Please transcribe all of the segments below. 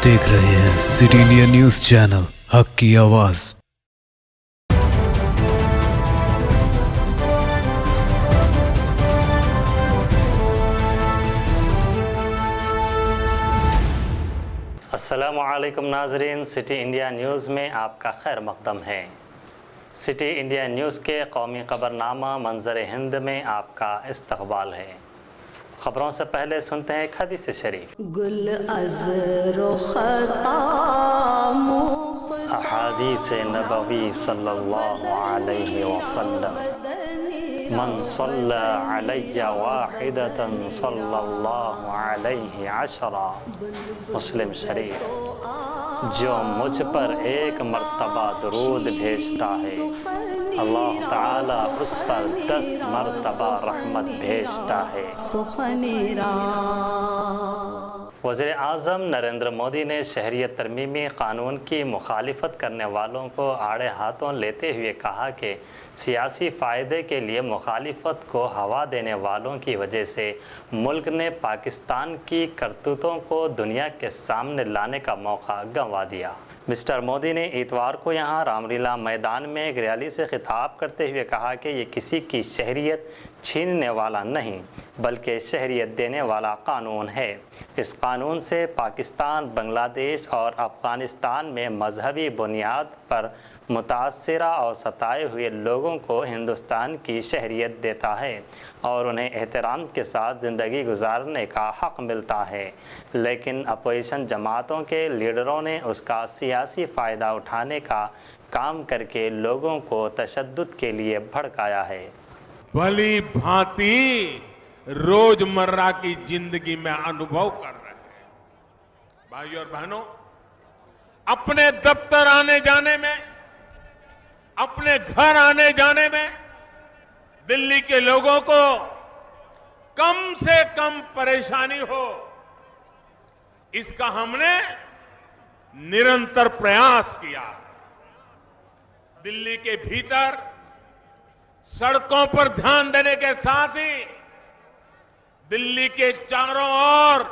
देख रहे हैं सिटी इंडिया न्यूज चैनल, हक की आवाज। अस्सलामुअलैकुम नाजरीन, सिटी इंडिया न्यूज़ में आपका खैर मक़दम है। सिटी इंडिया न्यूज़ के कौमी ख़बरनामा मंजर हिंद में आपका इस्तक़बाल है। ख़बरों से पहले सुनते हैं एक हदीस शरीफ। अहादीस नबवी सल्लल्लाहु अलैहि वसल्लम, मन सल्ला अलैया वाहिदतन सल्लल्लाहु अलैहि अशरा। मुस्लिम शरीफ। जो मुझ पर एक मर्तबा दरूद भेजता है, अल्लाह ताला उस पर 10 मर्तबा रहमत भेजता है। वज़ीर आज़म नरेंद्र मोदी ने शहरियत तरमीमी क़ानून की मुखालिफत करने वालों को आड़े हाथों लेते हुए कहा कि सियासी फ़ायदे के लिए मुखालिफत को हवा देने वालों की वजह से मुल्क ने पाकिस्तान की करतूतों को दुनिया के सामने लाने का मौका गंवा दिया। मिस्टर मोदी ने इतवार को यहाँ रामलीला मैदान में एक रैली से खिताब करते हुए कहा कि ये किसी की शहरियत छीनने वाला नहीं, बल्कि शहरियत देने वाला कानून है। इस कानून से पाकिस्तान, बांग्लादेश और अफ़गानिस्तान में मजहबी बुनियाद पर मुतासरा और सताए हुए लोगों को हिंदुस्तान की शहरियत देता है और उन्हें एहतराम के साथ ज़िंदगी गुजारने का हक़ मिलता है। लेकिन अपोजिशन जमातों के लीडरों ने उसका सियासी फ़ायदा उठाने का काम करके लोगों को तशद्दुद के लिए भड़काया है। भली भांति रोजमर्रा की जिंदगी में अनुभव कर रहे हैं। भाइयों और बहनों, अपने दफ्तर आने जाने में, अपने घर आने जाने में दिल्ली के लोगों को कम से कम परेशानी हो, इसका हमने निरंतर प्रयास किया है। दिल्ली के भीतर सड़कों पर ध्यान देने के साथ ही दिल्ली के चारों ओर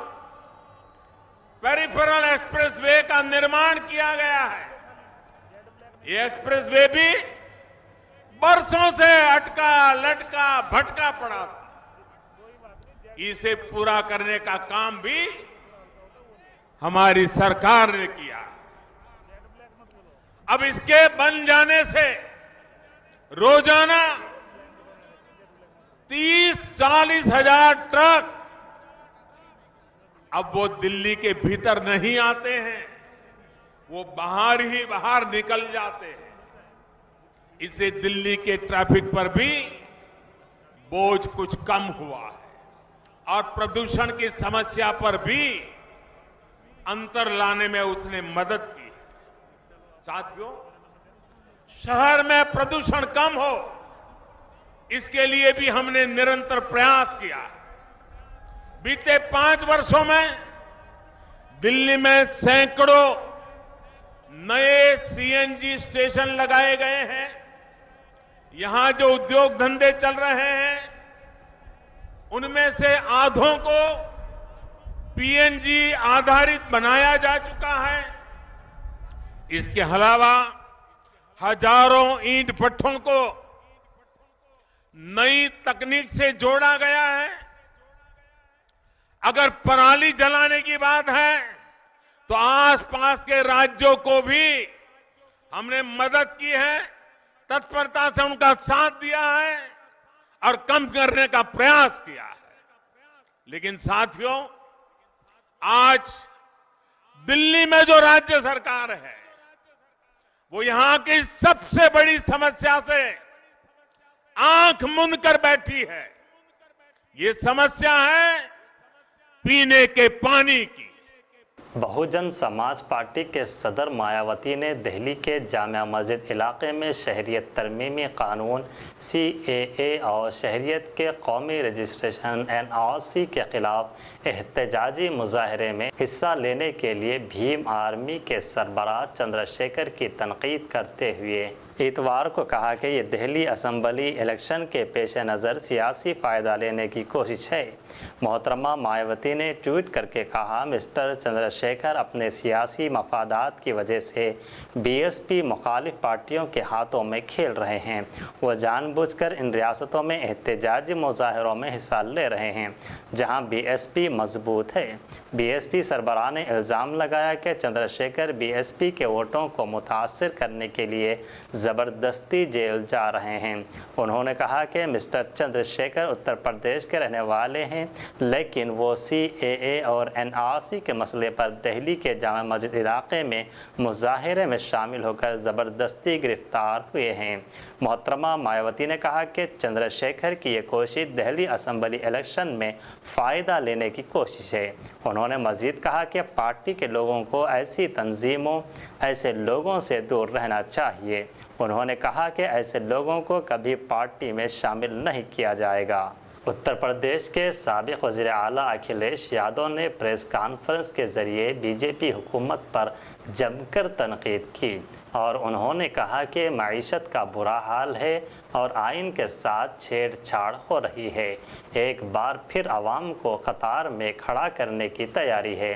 पेरिफेरल एक्सप्रेसवे का निर्माण किया गया है। ये एक्सप्रेसवे भी बरसों से अटका लटका भटका पड़ा था। इसे पूरा करने का काम भी हमारी सरकार ने किया। अब इसके बन जाने से रोजाना 30-40 हजार ट्रक अब वो दिल्ली के भीतर नहीं आते हैं, वो बाहर ही बाहर निकल जाते हैं। इससे दिल्ली के ट्रैफिक पर भी बोझ कुछ कम हुआ है और प्रदूषण की समस्या पर भी अंतर लाने में उसने मदद की। साथियों, शहर में प्रदूषण कम हो, इसके लिए भी हमने निरंतर प्रयास किया। बीते 5 वर्षों में दिल्ली में सैकड़ों नए सीएनजी स्टेशन लगाए गए हैं। यहां जो उद्योग धंधे चल रहे हैं, उनमें से आधों को पीएनजी आधारित बनाया जा चुका है। इसके अलावा हजारों ईंट भट्ठों को नई तकनीक से जोड़ा गया है। अगर पराली जलाने की बात है तो आसपास के राज्यों को भी हमने मदद की है, तत्परता से उनका साथ दिया है और कम करने का प्रयास किया है। लेकिन साथियों, आज दिल्ली में जो राज्य सरकार है, वो यहां की सबसे बड़ी समस्या से आंख मूंद कर बैठी है। ये समस्या है पीने के पानी की। बहुजन समाज पार्टी के सदर मायावती ने दिल्ली के जामिया मस्जिद इलाके में शहरियत तरमीमी कानून CAA और शहरियत के कौमी रजिस्ट्रेशन NRC के खिलाफ एहतजाजी मुजाहरे में हिस्सा लेने के लिए भीम आर्मी के सरबराह चंद्रशेखर की तनकीद करते हुए इतवार को कहा कि ये दिल्ली असम्बली इलेक्शन के पेश नज़र सियासी फ़ायदा लेने की कोशिश है। मोहतरमा मायावती ने ट्वीट करके कहा, मिस्टर चंद्रशेखर अपने सियासी मफादात की वजह से बीएसपी मुखालिफ पार्टियों के हाथों में खेल रहे हैं। वह जानबूझकर इन रियासतों में एहतजाजी मुजाहरों में हिस्सा ले रहे हैं जहां बीएसपी मजबूत है। बीएसपी सरबराह ने इल्ज़ाम लगाया कि चंद्रशेखर बीएसपी के वोटों को मुतासर करने के लिए ज़बरदस्ती जेल जा रहे हैं। उन्होंने कहा कि मिस्टर चंद्रशेखर उत्तर प्रदेश के रहने वाले हैं, लेकिन वो CAA और NRC के मसले पर दिल्ली के जामा मस्जिद इलाके में मुजाहरे में शामिल होकर ज़बरदस्ती गिरफ्तार हुए हैं। मोहतरमा मायावती ने कहा कि चंद्रशेखर की ये कोशिश दिल्ली असम्बली इलेक्शन में फ़ायदा लेने की कोशिश है। उन्होंने मज़ीद कहा कि पार्टी के लोगों को ऐसी तंजीमों, ऐसे लोगों से दूर रहना चाहिए। उन्होंने कहा कि ऐसे लोगों को कभी पार्टी में शामिल नहीं किया जाएगा। उत्तर प्रदेश के साबिक़ वज़ीर आला अखिलेश यादव ने प्रेस कॉन्फ्रेंस के ज़रिए बीजेपी हुकूमत पर जमकर तनकीद की और उन्होंने कहा कि मईशत का बुरा हाल है और आइन के साथ छेड़छाड़ हो रही है। एक बार फिर आवाम को कतार में खड़ा करने की तैयारी है।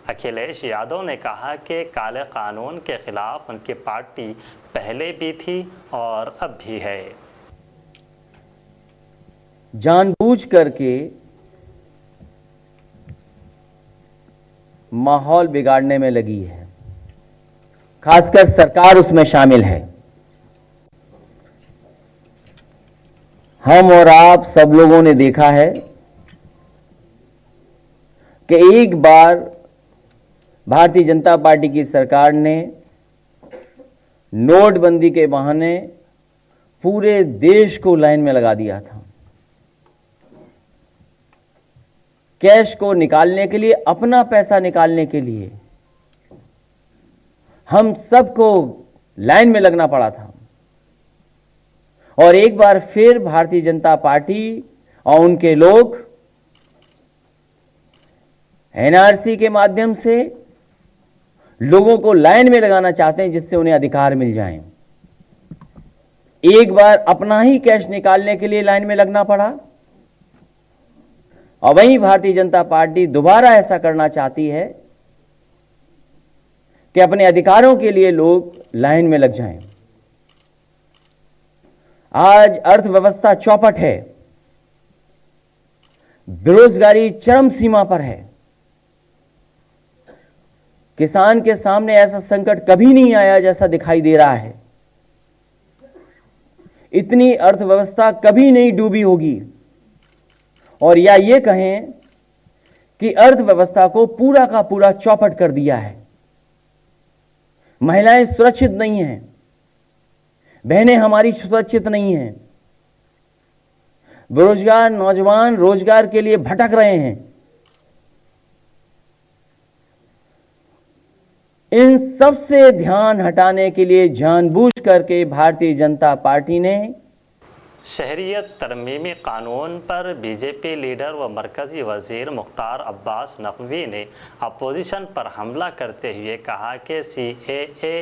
अखिलेश यादव ने कहा कि काले कानून के ख़िलाफ़ उनकी पार्टी पहले भी थी और अब भी है। जानबूझ करके माहौल बिगाड़ने में लगी है, खासकर सरकार उसमें शामिल है। हम और आप सब लोगों ने देखा है कि एक बार भारतीय जनता पार्टी की सरकार ने नोटबंदी के बहाने पूरे देश को लाइन में लगा दिया था। कैश को निकालने के लिए, अपना पैसा निकालने के लिए हम सबको लाइन में लगना पड़ा था। और एक बार फिर भारतीय जनता पार्टी और उनके लोग NRC के माध्यम से लोगों को लाइन में लगाना चाहते हैं जिससे उन्हें अधिकार मिल जाएं। एक बार अपना ही कैश निकालने के लिए लाइन में लगना पड़ा और वहीं भारतीय जनता पार्टी दोबारा ऐसा करना चाहती है कि अपने अधिकारों के लिए लोग लाइन में लग जाएं। आज अर्थव्यवस्था चौपट है, बेरोजगारी चरम सीमा पर है। किसान के सामने ऐसा संकट कभी नहीं आया जैसा दिखाई दे रहा है। इतनी अर्थव्यवस्था कभी नहीं डूबी होगी। और या ये कहें कि अर्थव्यवस्था को पूरा का पूरा चौपट कर दिया है। महिलाएं सुरक्षित नहीं हैं, बहनें हमारी सुरक्षित नहीं हैं, बेरोजगार नौजवान रोजगार के लिए भटक रहे हैं। इन सब से ध्यान हटाने के लिए जानबूझ करके भारतीय जनता पार्टी ने शहरियत तरमीमी कानून पर बीजेपी लीडर व मरकज़ी वज़ीर मुख्तार अब्बास नकवी ने अपोजिशन पर हमला करते हुए कहा कि CAA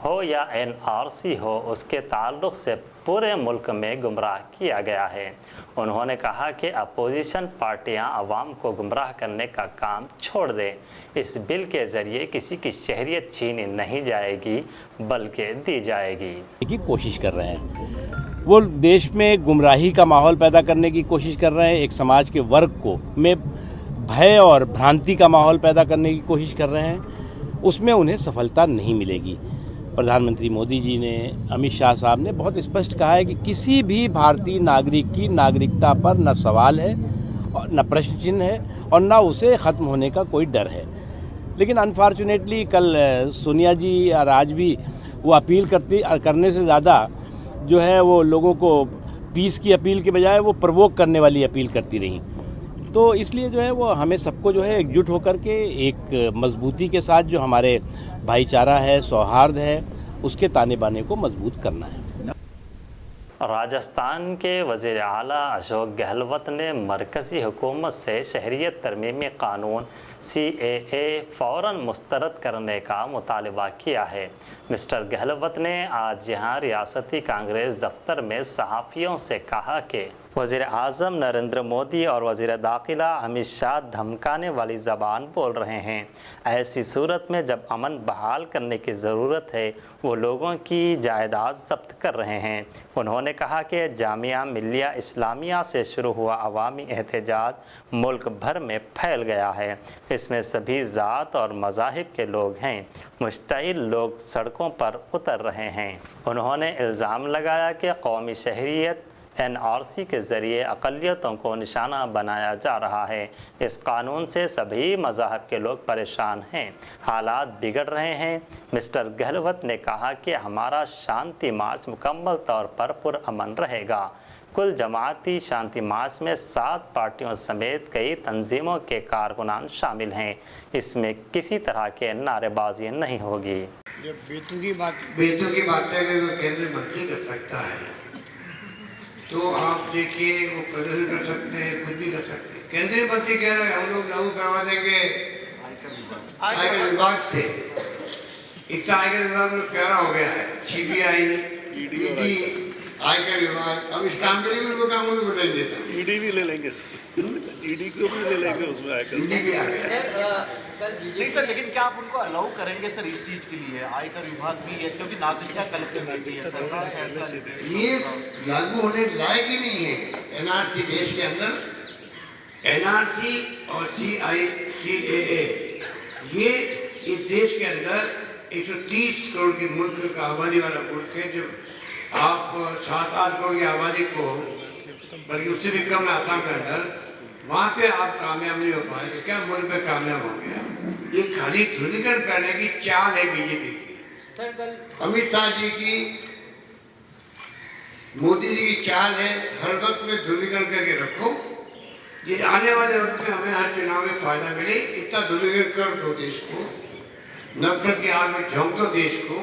हो या NRC हो, उसके ताल्लुक़ से पूरे मुल्क में गुमराह किया गया है। उन्होंने कहा कि अपोजिशन पार्टियां अवाम को गुमराह करने का काम छोड़ दें। इस बिल के ज़रिए किसी की शहरियत छीनी नहीं जाएगी बल्कि दी जाएगी की कोशिश कर रहे हैं। वो देश में गुमराही का माहौल पैदा करने की कोशिश कर रहे हैं। एक समाज के वर्ग को में भय और भ्रांति का माहौल पैदा करने की कोशिश कर रहे हैं। उसमें उन्हें सफलता नहीं मिलेगी। प्रधानमंत्री मोदी जी ने, अमित शाह साहब ने बहुत स्पष्ट कहा है कि किसी भी भारतीय नागरिक की नागरिकता पर न सवाल है और न प्रश्न चिन्ह है और न उसे ख़त्म होने का कोई डर है। लेकिन अनफॉर्चुनेटली कल सोनिया जी और आज भी वो अपील करने से ज़्यादा जो है वो लोगों को पीस की अपील के बजाय वो प्रवोक करने वाली अपील करती रही। तो इसलिए जो है वो हमें सबको जो है एकजुट होकर के एक मजबूती के साथ जो हमारे भाईचारा है, सौहार्द है, उसके ताने बाने को मजबूत करना है। राजस्थान के वज़ीर आला अशोक गहलोत ने मरकज़ी हुकूमत से शहरियत तरमीमी कानून CAA फ़ौरन मुस्तरद करने का मुतालबा किया है। मिस्टर गहलोत ने आज यहाँ रियासती कांग्रेस दफ्तर में सहाफ़ियों से कहा कि वज़ीर आज़म नरेंद्र मोदी और वज़ीर दाखिला अमित शाह धमकाने वाली ज़बान बोल रहे हैं। ऐसी सूरत में जब अमन बहाल करने की ज़रूरत है वो लोगों की जायदाद जब्त कर रहे हैं। उन्होंने कहा कि जामिया मिल्लिया इस्लामिया से शुरू हुआ अवामी एहतजाज मुल्क भर में फैल गया है। इसमें सभी ज़ात और मज़ाहिब के लोग हैं। मुश्तइल लोग सड़कों पर उतर रहे हैं। उन्होंने इल्ज़ाम लगाया कि कौमी शहरियत NRC के ज़रिए अक़लियतों को निशाना बनाया जा रहा है। इस कानून से सभी मज़ाहब के लोग परेशान हैं, हालात बिगड़ रहे हैं। मिस्टर गहलोत ने कहा कि हमारा शांति मार्च मुकम्मल तौर पर पुरअमन रहेगा। कुल जमाती शांति मार्च में 7 पार्टियों समेत कई तंजीमों के कारकुनान शामिल हैं। इसमें किसी तरह के नारेबाजी नहीं होगी। बेतु की बात है कि केंद्रीय मंत्री कर सकता है, तो आप देखिए वो प्रदर्शन कर सकते हैं, कुछ भी कर सकते हैं। केंद्रीय मंत्री कह रहे हैं हम लोग लागू करवा देंगे आयकर विभाग से। इतना आयकर विभाग में प्यारा हो गया है, CBI, ED, आयकर विभाग। अब इस काम के लिए उनको काम उनको बदल देता है। ED भी ले लेंगे सर, ED को भी ले लेंगे, उसमें आयकर ED भी आ गया। नहीं सर, लेकिन क्या आप उनको अलाउ करेंगे सर इस चीज़ के लिए? आयकर विभाग भी है, क्योंकि नागरिकता कलेक्ट करनी चाहिए, सरकार फैसला लेती है। ये लागू होने लायक ही नहीं है। NRC देश के अंदर NRC और CAA ये इस देश के अंदर 130 करोड़ की मुल्क का आबादी वाला मुल्क है। जब आप 7-8 करोड़ की आबादी को, बल्कि उससे भी कम है आसाम के अंदर, वहाँ पे आप कामयाब नहीं हो पाए तो क्या मुल्क में कामयाब हो गया? ये खाली ध्रुवीकरण करने की चाल है बीजेपी की, अमित शाह जी की, मोदी जी की चाल है। हर वक्त में ध्रुवीकरण करके रखो, ये आने वाले वक्त में हमें हर चुनाव में फायदा मिले। इतना ध्रुवीकरण कर दो देश को, नफरत की आग में झोंक दो देश को।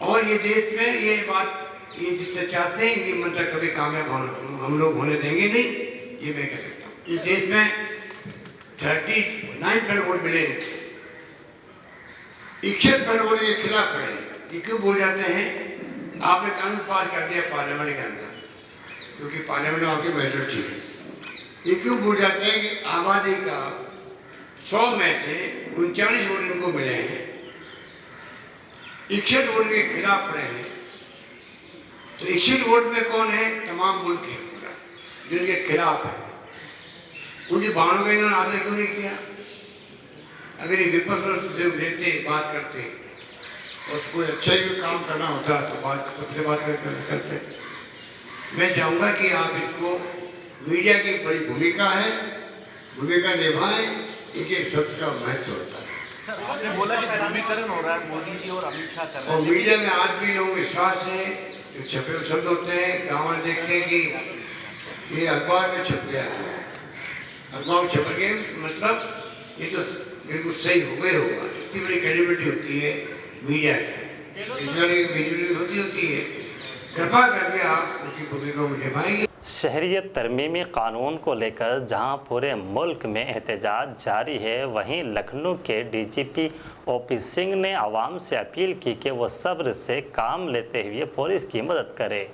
और ये देश में ये बात ये जितने चाहते हैं ये मतलब कभी कामयाब हम लोग होने देंगे नहीं, ये मैं कह सकता हूँ। इस देश में 39% वोट मिले, 61% वोट के खिलाफ पड़े। ये क्यों बोल जाते हैं? आपने कानून पास कर दिया पार्लियामेंट के अंदर, क्योंकि पार्लियामेंट में आपकी मेजोरिटी है। ये क्यों बोल जाते हैं कि आबादी का 100 में से 39 वोट इनको मिले हैं, 61 वोट के खिलाफ पड़े हैं। तो 61 वोट में कौन है? तमाम मुल्क है पूरा जो इनके खिलाफ है। उनकी भावनाओं का इन्होंने आदर क्यों नहीं किया? अगर ये विपक्ष से लेते बात करते और कोई अच्छा ही काम करना होता तो सबसे बात करते। मैं चाहूँगा कि आप इसको, मीडिया की बड़ी भूमिका है, भूमिका निभाएं। एक शब्द का महत्व होता है। सर आपने बोला कि ध्रुवीकरण हो रहा है, मोदी जी और अमित शाह कर रहे हैं। और मीडिया में आज भी लोग विश्वास है, जो छपे हुए शब्द होते हैं, गाँव में देखते हैं कि ये अखबार में छप गया, अखबार में छप गए, मतलब ये तो बिल्कुल सही हो गए होगा। इतनी बड़ी क्रेडिबिलिटी होती है मीडिया की, क्रेडिबिलिटी होती है। कृपा करके आप उसकी भूमिका को निभाएंगे। शहरियत तरमीमी कानून को लेकर जहां पूरे मुल्क में एहतजाज जारी है, वहीं लखनऊ के DGP OP सिंह ने आवाम से अपील की कि वो सब्र से काम लेते हुए पुलिस की मदद करे।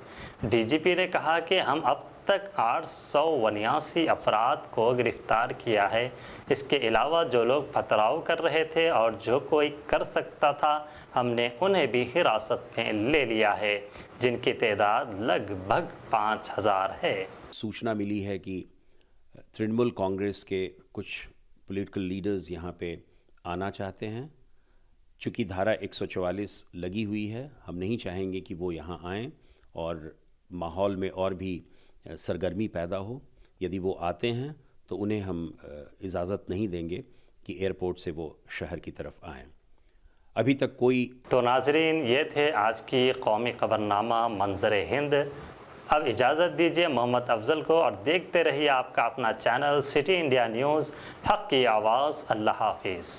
DGP ने कहा कि हम अब तक 879 अफराद को गिरफ्तार किया है। इसके अलावा जो लोग पथराव कर रहे थे और जो कोई कर सकता था, हमने उन्हें भी हिरासत में ले लिया है, जिनकी तादाद लगभग 5000 है। सूचना मिली है कि तृणमूल कांग्रेस के कुछ पॉलिटिकल लीडर्स यहाँ पे आना चाहते हैं। चूँकि धारा 144 लगी हुई है, हम नहीं चाहेंगे कि वो यहाँ आएँ और माहौल में और भी सरगर्मी पैदा हो। यदि वो आते हैं तो उन्हें हम इजाज़त नहीं देंगे कि एयरपोर्ट से वो शहर की तरफ आएँ। अभी तक कोई तो नाजरीन, ये थे आज की कौमी खबरनामा मंजर हिंद। अब इजाज़त दीजिए मोहम्मद अफजल को और देखते रहिए आपका अपना चैनल सिटी इंडिया न्यूज़, हक़ की आवाज़। अल्लाह हाफिज़।